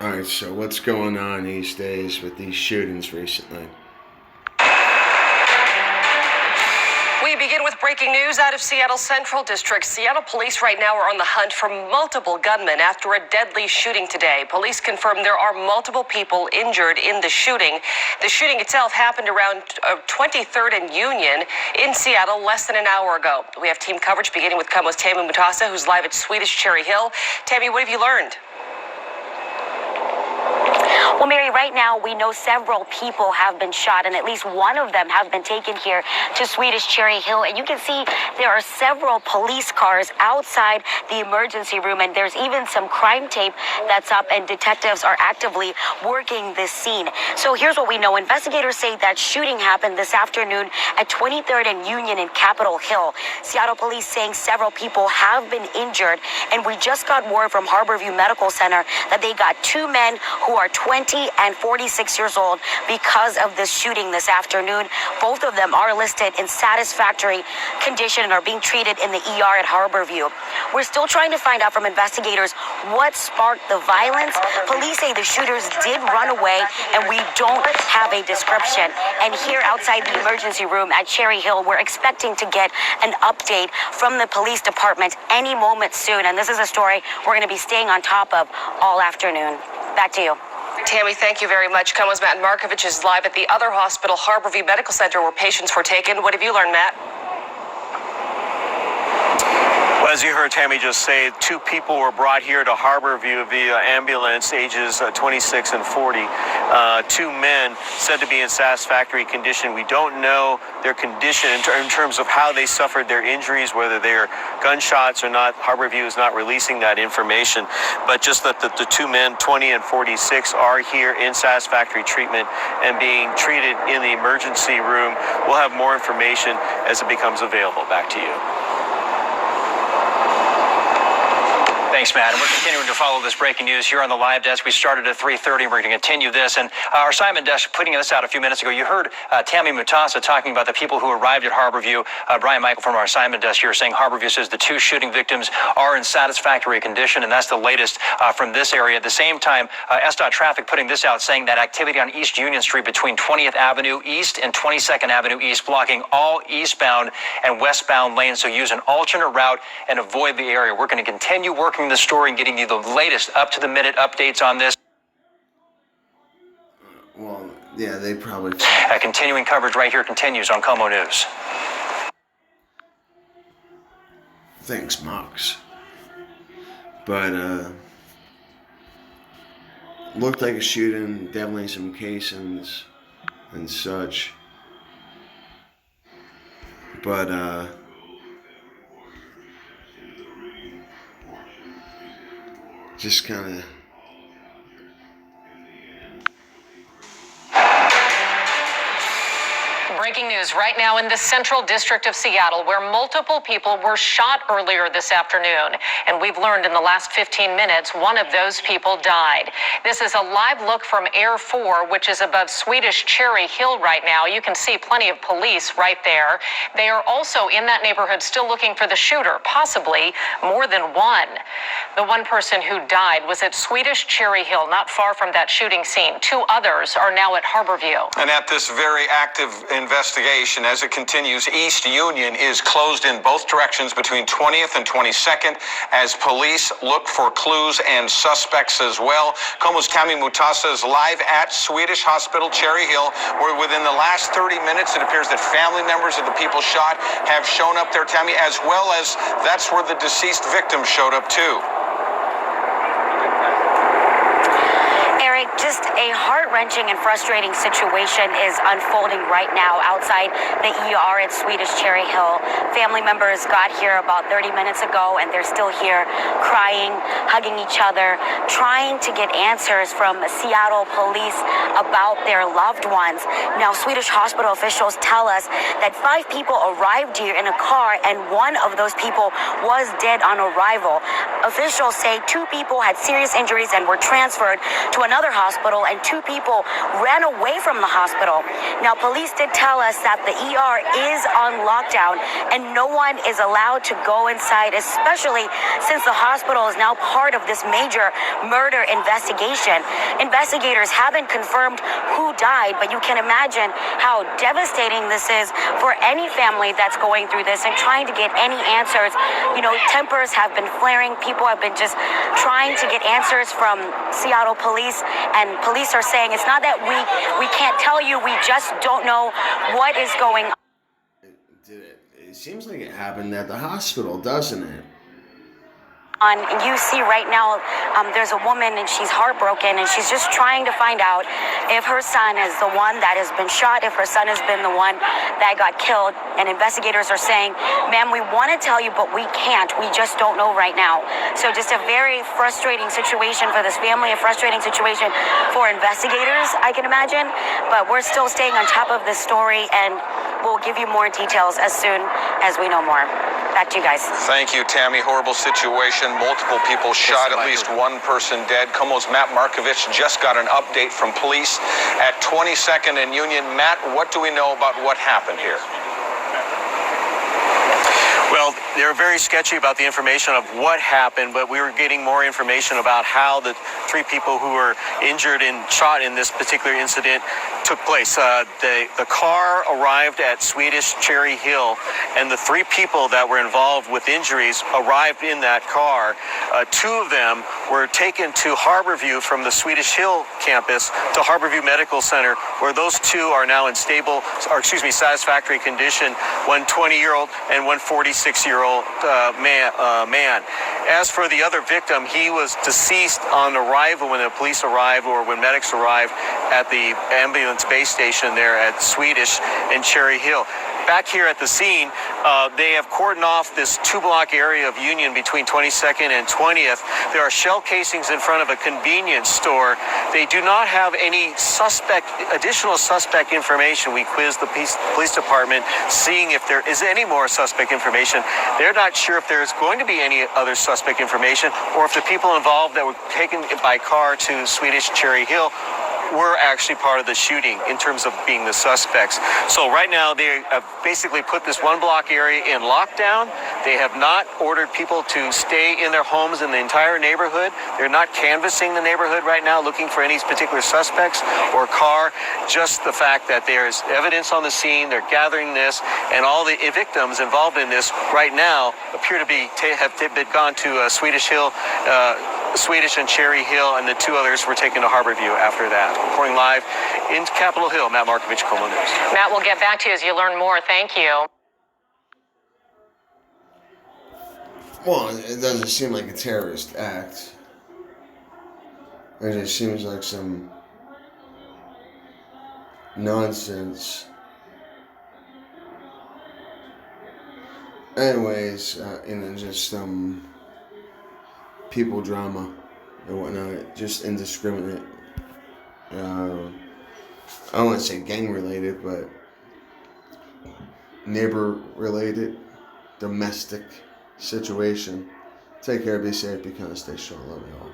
All right, so what's going on these days with these shootings recently? We begin with breaking news out of Seattle Central District. Seattle police right now are on the hunt for multiple gunmen after a deadly shooting today. Police confirm there are multiple people injured in the shooting. The shooting itself happened around 23rd and Union in Seattle less than an hour ago. We have team coverage beginning with KOMO's Tammy Mutasa, who's live at Swedish Cherry Hill. Tammy, what have you learned? Well, Mary, right now we know several people have been shot, and at least one of them have been taken here to Swedish Cherry Hill. And you can see there are several police cars outside the emergency room, and there's even some crime tape that's up, and detectives are actively working this scene. So here's what we know. Investigators say that shooting happened this afternoon at 23rd and Union in Capitol Hill. Seattle police saying several people have been injured, and we just got word from Harborview Medical Center that they got two men who are 20 and 46 years old because of this shooting this afternoon. Both of them are listed in satisfactory condition and are being treated in the ER at Harborview. We're still trying to find out from investigators what sparked the violence. Police say the shooters did run away, and we don't have a description. And here outside the emergency room at Cherry Hill, we're expecting to get an update from the police department any moment soon. And this is a story we're going to be staying on top of all afternoon. Back to you. Tammy, thank you very much. KOMO's Matt Markovich is live at the other hospital, Harborview Medical Center, where patients were taken. What have you learned, Matt? Well, as you heard Tammy just say, two people were brought here to Harborview via ambulance, ages 26 and 40. Two men said to be in satisfactory condition. We don't know their condition in terms of how they suffered their injuries, whether they're gunshots or not. Harborview is not releasing that information, but just that the two men, 20 and 46, are here in satisfactory treatment and being treated in the emergency room. We'll have more information as it becomes available. Back to you. Thanks, Matt. And we're continuing to follow this breaking news here on the live desk. We started at 3:30, and we're going to continue this. And our Simon desk putting this out a few minutes ago. You heard Tammy Mutasa talking about the people who arrived at Harborview. Brian Michael from our Simon desk here saying Harborview says the two shooting victims are in satisfactory condition, and that's the latest from this area. At the same time, SDOT Traffic putting this out, saying that activity on East Union Street between 20th Avenue East and 22nd Avenue East, blocking all eastbound and westbound lanes. So use an alternate route and avoid the area. We're going to continue working the story and getting you the latest up-to-the-minute updates on this. Well, yeah, they probably... Continuing coverage right here continues on KOMO News. Thanks, Mox. But, looked like a shooting, definitely some casings and such. But, just kind of... Breaking news right now in the Central District of Seattle, where multiple people were shot earlier this afternoon. And we've learned in the last 15 minutes, one of those people died. This is a live look from Air 4, which is above Swedish Cherry Hill right now. You can see plenty of police right there. They are also in that neighborhood still looking for the shooter, possibly more than one. The one person who died was at Swedish Cherry Hill, not far from that shooting scene. Two others are now at Harborview. And at this very active investigation, as it continues, East Union is closed in both directions between 20th and 22nd as police look for clues and suspects as well. KOMO's Tammy Mutasa is live at Swedish Hospital, Cherry Hill, where within the last 30 minutes, it appears that family members of the people shot have shown up there, Tammy, as well as that's where the deceased victim showed up too. Just a heart-wrenching and frustrating situation is unfolding right now outside the ER at Swedish Cherry Hill. Family members got here about 30 minutes ago, and they're still here crying, hugging each other, trying to get answers from Seattle police about their loved ones. Now, Swedish hospital officials tell us that 5 people arrived here in a car, and one of those people was dead on arrival. Officials say 2 people had serious injuries and were transferred to an another hospital, and 2 people ran away from the hospital. Now, police did tell us that the ER is on lockdown and no one is allowed to go inside, especially since the hospital is now part of this major murder investigation. Investigators haven't confirmed who died, but you can imagine how devastating this is for any family that's going through this and trying to get any answers. You know, tempers have been flaring. People have been just trying to get answers from Seattle police, and police are saying it's not that we can't tell you, we just don't know what is going on. It seems like it happened at the hospital, doesn't it? And you see right now, there's a woman and she's heartbroken and she's just trying to find out if her son is the one that has been shot, if her son has been the one that got killed. And investigators are saying, ma'am, we want to tell you, but we can't. We just don't know right now. So just a very frustrating situation for this family, a frustrating situation for investigators, I can imagine. But we're still staying on top of this story, and we'll give you more details as soon as we know more. Back to you guys. Thank you, Tammy. Horrible situation. Multiple people shot, at least 1 person dead. KOMO's Matt Markovich just got an update from police at 22nd and Union. Matt, what do we know about what happened here? Well, they're very sketchy about the information of what happened, but we were getting more information about how the 3 people who were injured and shot in this particular incident took place. The car arrived at Swedish Cherry Hill, and the 3 people that were involved with injuries arrived in that car. 2 of them were taken to Harborview from the Swedish Hill campus to Harborview Medical Center, where those 2 are now in satisfactory condition, one 20-year-old and one 46-year-old man. As for the other victim, he was deceased on arrival when the police arrived or when medics arrived at the ambulance base station there at Swedish and Cherry Hill. Back here at the scene, they have cordoned off this 2-block area of Union between 22nd and 20th. There are shell casings in front of a convenience store. They do not have any additional suspect information. We quizzed the police department, seeing if there is any more suspect information. They're not sure if there's going to be any other suspect information, or if the people involved that were taken by car to Swedish Cherry Hill were actually part of the shooting in terms of being the suspects. So right now they have basically put this 1-block area in lockdown. They have not ordered people to stay in their homes in the entire neighborhood. They're not canvassing the neighborhood right now looking for any particular suspects or car. Just the fact that there's evidence on the scene, they're gathering this, and all the victims involved in this right now appear to have gone to Swedish and Cherry Hill, and the 2 others were taken to Harborview after that. Reporting live in Capitol Hill, Matt Markovich, KOMO News. Matt, we'll get back to you as you learn more. Thank you. Well, it doesn't seem like a terrorist act. It just seems like some nonsense. Anyways, just some people drama and whatnot, just indiscriminate. I don't want to say gang related, but neighbor related, domestic situation. Take care, be safe, be kind, stay strong. Love you all.